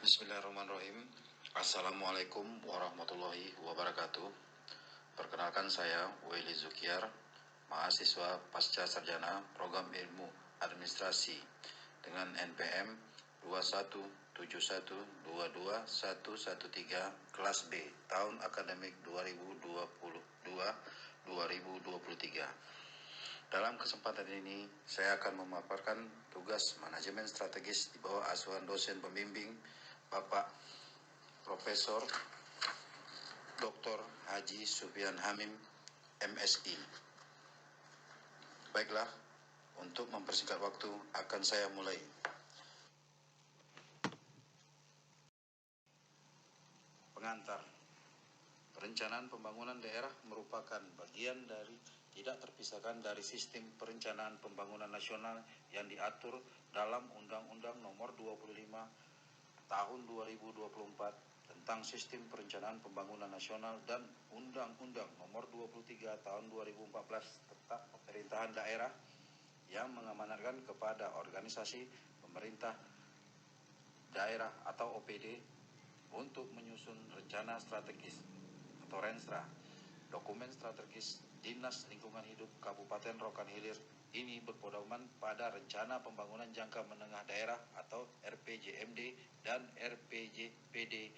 Bismillahirrahmanirrahim. Assalamualaikum warahmatullahi wabarakatuh. Perkenalkan saya Weli Zukiar, mahasiswa pasca sarjana Program Ilmu Administrasi dengan NPM 217122113 kelas B tahun akademik 2022-2023. Dalam kesempatan ini, saya akan memaparkan tugas manajemen strategis di bawah asuhan dosen pembimbing Bapak Profesor Dr. Haji Sufyan Hamim, MSI. Baiklah, untuk mempersingkat waktu akan saya mulai. Pengantar. Perencanaan pembangunan daerah merupakan bagian dari tidak terpisahkan dari sistem perencanaan pembangunan nasional yang diatur dalam Undang-Undang Nomor 25 Tahun 2024 tentang Sistem Perencanaan Pembangunan Nasional dan Undang-Undang Nomor 23 Tahun 2014 tentang Pemerintahan Daerah yang mengamanatkan kepada organisasi pemerintah daerah atau OPD untuk menyusun rencana strategis atau Renstra. Dokumen strategis Dinas Lingkungan Hidup Kabupaten Rokan Hilir ini berpedoman pada Rencana Pembangunan Jangka Menengah Daerah atau RPJMD dan RPJPD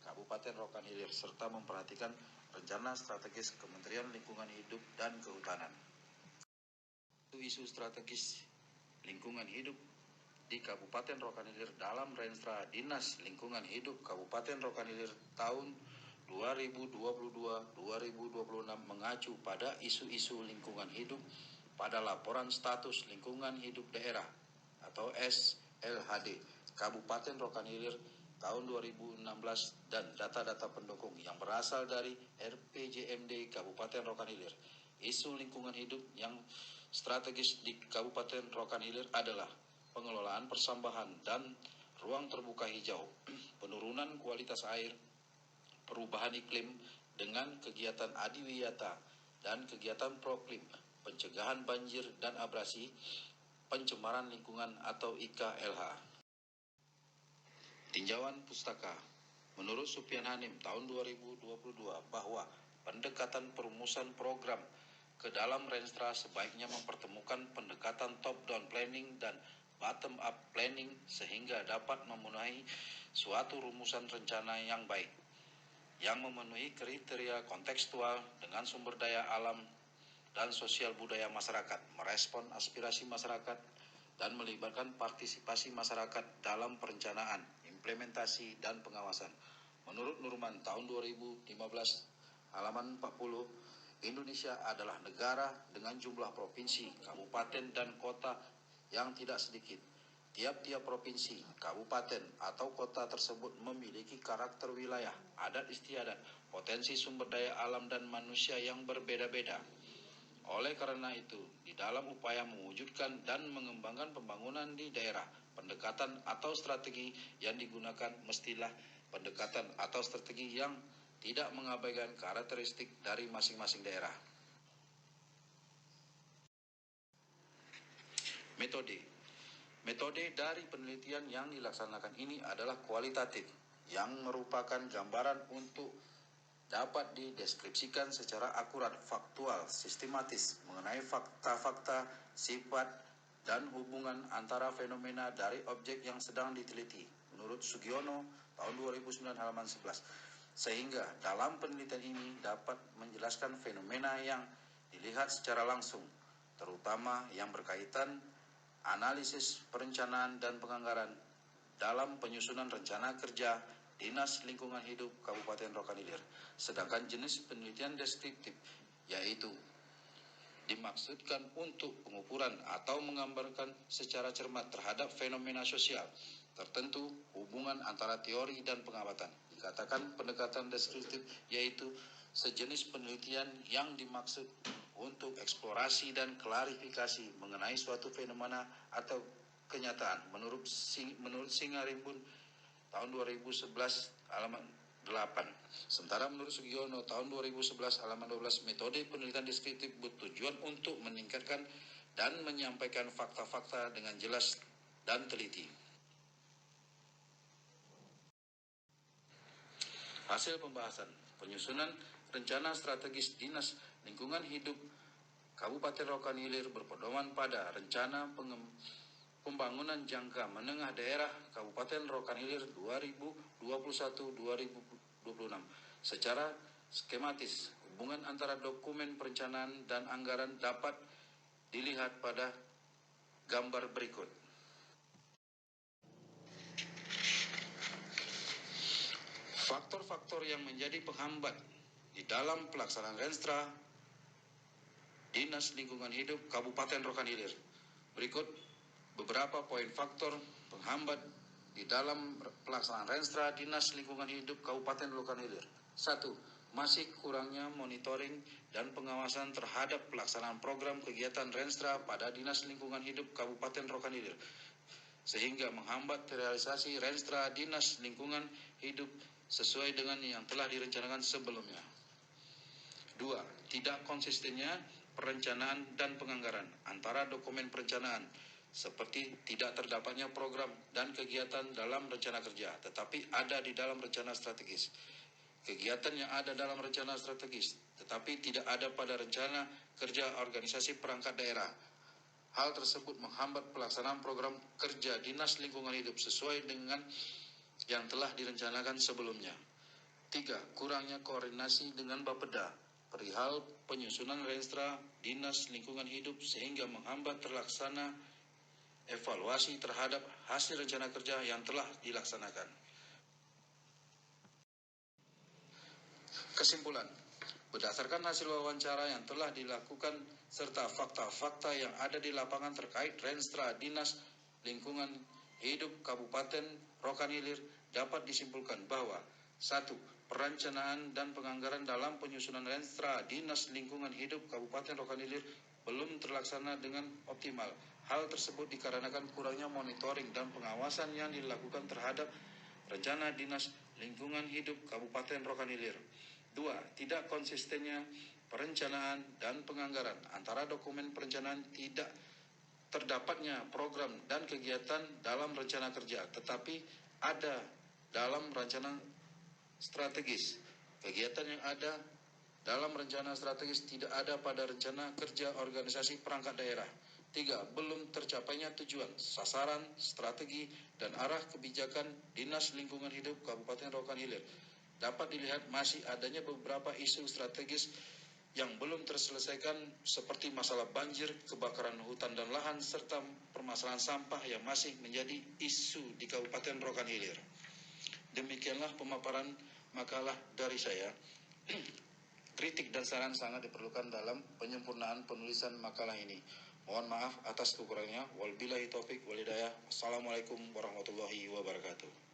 Kabupaten Rokan Hilir serta memperhatikan rencana strategis Kementerian Lingkungan Hidup dan Kehutanan. Isu strategis lingkungan hidup di Kabupaten Rokan Hilir dalam Renstra Dinas Lingkungan Hidup Kabupaten Rokan Hilir tahun 2022-2026 mengacu pada isu-isu lingkungan hidup pada laporan status lingkungan hidup daerah atau SLHD Kabupaten Rokan Hilir tahun 2016 dan data-data pendukung yang berasal dari RPJMD Kabupaten Rokan Hilir. Isu lingkungan hidup yang strategis di Kabupaten Rokan Hilir adalah pengelolaan persambahan dan ruang terbuka hijau, penurunan kualitas air, perubahan iklim dengan kegiatan adiwiyata dan kegiatan proklim, pencegahan banjir dan abrasi, pencemaran lingkungan atau IKLH. Tinjauan pustaka. Menurut Sufyan Hamim tahun 2022 bahwa pendekatan perumusan program ke dalam Renstra sebaiknya mempertemukan pendekatan top-down planning dan bottom-up planning sehingga dapat memenuhi suatu rumusan rencana yang baik, yang memenuhi kriteria kontekstual dengan sumber daya alam dan sosial budaya masyarakat, merespon aspirasi masyarakat, dan melibatkan partisipasi masyarakat dalam perencanaan, implementasi, dan pengawasan. Menurut Nurman tahun 2015, halaman 40, Indonesia adalah negara dengan jumlah provinsi, kabupaten, dan kota yang tidak sedikit. Tiap-tiap provinsi, kabupaten, atau kota tersebut memiliki karakter wilayah, adat istiadat, potensi sumber daya alam dan manusia yang berbeda-beda. Oleh karena itu, di dalam upaya mewujudkan dan mengembangkan pembangunan di daerah, pendekatan atau strategi yang digunakan mestilah pendekatan atau strategi yang tidak mengabaikan karakteristik dari masing-masing daerah. Metode dari penelitian yang dilaksanakan ini adalah kualitatif, yang merupakan gambaran untuk dapat dideskripsikan secara akurat, faktual, sistematis mengenai fakta-fakta, sifat, dan hubungan antara fenomena dari objek yang sedang diteliti. Menurut Sugiono tahun 2009 halaman 11. Sehingga dalam penelitian ini dapat menjelaskan fenomena yang dilihat secara langsung, terutama yang berkaitan analisis perencanaan dan penganggaran dalam penyusunan rencana kerja Dinas Lingkungan Hidup Kabupaten Rokan Hilir. Sedangkan jenis penelitian deskriptif yaitu dimaksudkan untuk pengukuran atau menggambarkan secara cermat terhadap fenomena sosial tertentu, hubungan antara teori dan pengamatan. Dikatakan pendekatan deskriptif yaitu sejenis penelitian yang dimaksud untuk eksplorasi dan klarifikasi mengenai suatu fenomena atau kenyataan. Menurut Singarimbun tahun 2011 halaman 8. Sementara menurut Sugiono tahun 2011 halaman 12, metode penelitian deskriptif bertujuan untuk meningkatkan dan menyampaikan fakta-fakta dengan jelas dan teliti. Hasil pembahasan penyusunan rencana strategis Dinas Lingkungan Hidup Kabupaten Rokan Hilir berpedoman pada rencana pembangunan jangka menengah daerah Kabupaten Rokan Hilir 2021-2026 secara skematis. Hubungan antara dokumen perencanaan dan anggaran dapat dilihat pada gambar berikut. Faktor-faktor yang menjadi penghambat di dalam pelaksanaan Renstra Dinas Lingkungan Hidup Kabupaten Rokan Hilir. Berikut beberapa poin faktor penghambat di dalam pelaksanaan Renstra Dinas Lingkungan Hidup Kabupaten Rokan Hilir. 1. Masih kurangnya monitoring dan pengawasan terhadap pelaksanaan program kegiatan Renstra pada Dinas Lingkungan Hidup Kabupaten Rokan Hilir, sehingga menghambat realisasi Renstra Dinas Lingkungan Hidup sesuai dengan yang telah direncanakan sebelumnya. 2. Tidak konsistennya perencanaan dan penganggaran antara dokumen perencanaan, seperti tidak terdapatnya program dan kegiatan dalam rencana kerja, tetapi ada di dalam rencana strategis. Kegiatan yang ada dalam rencana strategis, tetapi tidak ada pada rencana kerja organisasi perangkat daerah. Hal tersebut menghambat pelaksanaan program kerja Dinas Lingkungan Hidup sesuai dengan yang telah direncanakan sebelumnya. 3. Kurangnya koordinasi dengan Bapeda perihal penyusunan Renstra Dinas Lingkungan Hidup sehingga menghambat terlaksana evaluasi terhadap hasil rencana kerja yang telah dilaksanakan. Kesimpulan, berdasarkan hasil wawancara yang telah dilakukan serta fakta-fakta yang ada di lapangan terkait Renstra Dinas Lingkungan Hidup Kabupaten Rokan Hilir, dapat disimpulkan bahwa 1. Perencanaan dan penganggaran dalam penyusunan Renstra Dinas Lingkungan Hidup Kabupaten Rokan Hilir belum terlaksana dengan optimal. Hal tersebut dikarenakan kurangnya monitoring dan pengawasan yang dilakukan terhadap rencana Dinas Lingkungan Hidup Kabupaten Rokan Hilir. 2. Tidak konsistennya perencanaan dan penganggaran antara dokumen perencanaan, tidak terdapatnya program dan kegiatan dalam rencana kerja, tetapi ada dalam rencana strategis. Kegiatan yang ada dalam rencana strategis tidak ada pada rencana kerja organisasi perangkat daerah. 3. Belum tercapainya tujuan, sasaran, strategi, dan arah kebijakan Dinas Lingkungan Hidup Kabupaten Rokan Hilir. Dapat dilihat masih adanya beberapa isu strategis yang belum terselesaikan seperti masalah banjir, kebakaran hutan dan lahan, serta permasalahan sampah yang masih menjadi isu di Kabupaten Rokan Hilir. Demikianlah pemaparan makalah dari saya. Kritik dan saran sangat diperlukan dalam penyempurnaan penulisan makalah ini. Mohon maaf atas kekurangannya. Wabillahi taufik walhidayah. Wassalamualaikum warahmatullahi wabarakatuh.